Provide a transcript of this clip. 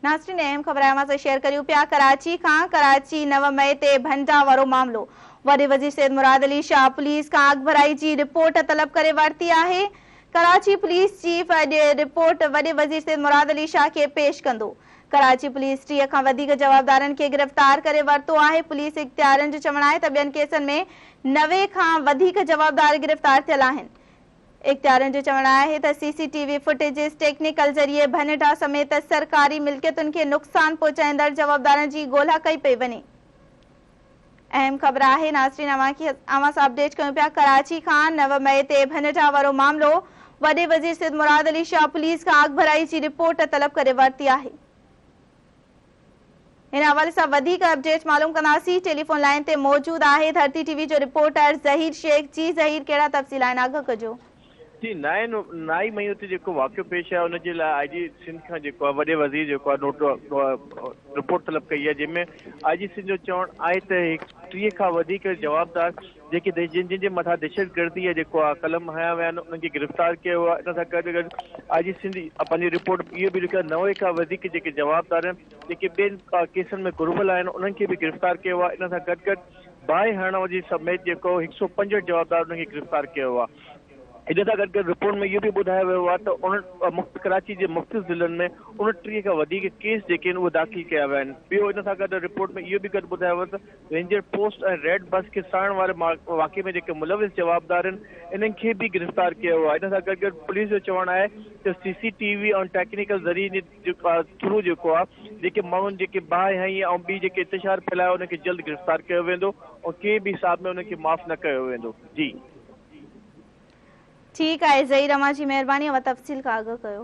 नासरीन अहम ख़बर से शेयर करियूं पिया। कराची 9 मई ते भंडा वारो मामलो। वॾे वज़ीर सैयद मुराद अली शाह पुलिस का आग भराई जी रिपोर्ट तलब करे वरती आहे। कराची पुलिस चीफ अॼु रिपोर्ट वॾे वज़ीर सैयद मुराद अली शाह के पेश कंदो। कराची पुलिस 30 खां वधीक जवाबदारनि के गिरफ्तार करे वरतो आहे। पुलिस इख्तियारनि जो चवणु आहे त ॿियनि केसनि में 90 खां वधीक जवाबदार गिरफ्तार थियल आहिनि। इख्तियारनि जो चवणु आहे त CCTV फुटेजिस टेक्निकल ज़रिए भनटा समेत सरकारी मिल्कियतुनि खे नुक़सान पहुचाईंदड़ जवाबदारनि जी ॻोल्हा कई पई वञे। अहम ख़बर आहे नासरीन अवां सां अपडेट कयूं पिया। कराची खां 9 मई ते भनटा वारो मामलो। वॾे वज़ीर सैयद मुराद अली शाह पुलिस खां आग भराई जी रिपोर्ट तलब करे वरती आहे। इन हवाले से वधिक अपडेट मालूम कंदासीं। टेलीफोन लाइन ते मौजूद आहे धरती TV जो रिपोर्टर ज़हीर शेख। जी ज़हीर, कहिड़ा तफ़सील आहिनि, आगाह कजो। जी, 9 मई ते जेको वाक़ियो पेश आहे उनजे लाइ IG सिंध खां जेको आहे वॾे वज़ीर जेको आहे रिपोर्ट तलब कई आहे, जंहिंमें IG सिंध जो चवणु आहे त 30 खां वधीक जवाबदार जेके जिन जे मथां दहशतगर्दी जेको आहे कलम हया विया आहिनि उन्हनि खे गिरफ़्तार कयो आहे। इन सां गॾु गॾु IG सिंध पंहिंजी रिपोर्ट इहो बि लिखियो आहे 90 खां वधीक जेके जवाबदार आहिनि जेके ॿियनि केसनि में घुरिबल आहिनि उन्हनि खे बि गिरफ़्तार कयो आहे। इन सां गॾु गॾु बाहि हणण जी समेत जेको 165 जवाबदार उन्हनि खे गिरफ़्तार कयो आहे। इन सां गॾु गॾु रिपोर्ट में इहो बि ॿुधायो वियो आहे त कराची जे मुख़्तलिफ़ ज़िलनि में 29 खां वधीक केस जेके आहिनि उहे दाख़िल कया विया आहिनि। ॿियो इन सां गॾु रिपोर्ट में इहो बि गॾु ॿुधायो वियो त रेंजर पोस्ट ऐं रेड बस खे साड़ण वारे वाक़े में जेके मुलविस जवाबदार आहिनि इन्हनि खे बि गिरफ़्तार कयो आहे। इन सां गॾु गॾु पुलिस जो चवणु आहे त CCTV ऐं टेक्निकल ज़रिए थ्रू जेको आहे जेके माण्हुनि जेके बाहि हई ऐं ॿी जेके इंतिशार फैलायो उनखे जल्द गिरफ़्तार कयो वेंदो ऐं कंहिं बि हिसाब में उनखे माफ़ न कयो वेंदो। जी ठीक है ज़हीर, अमां जी मेहरबानी, तफ़सील का आगाह कयो।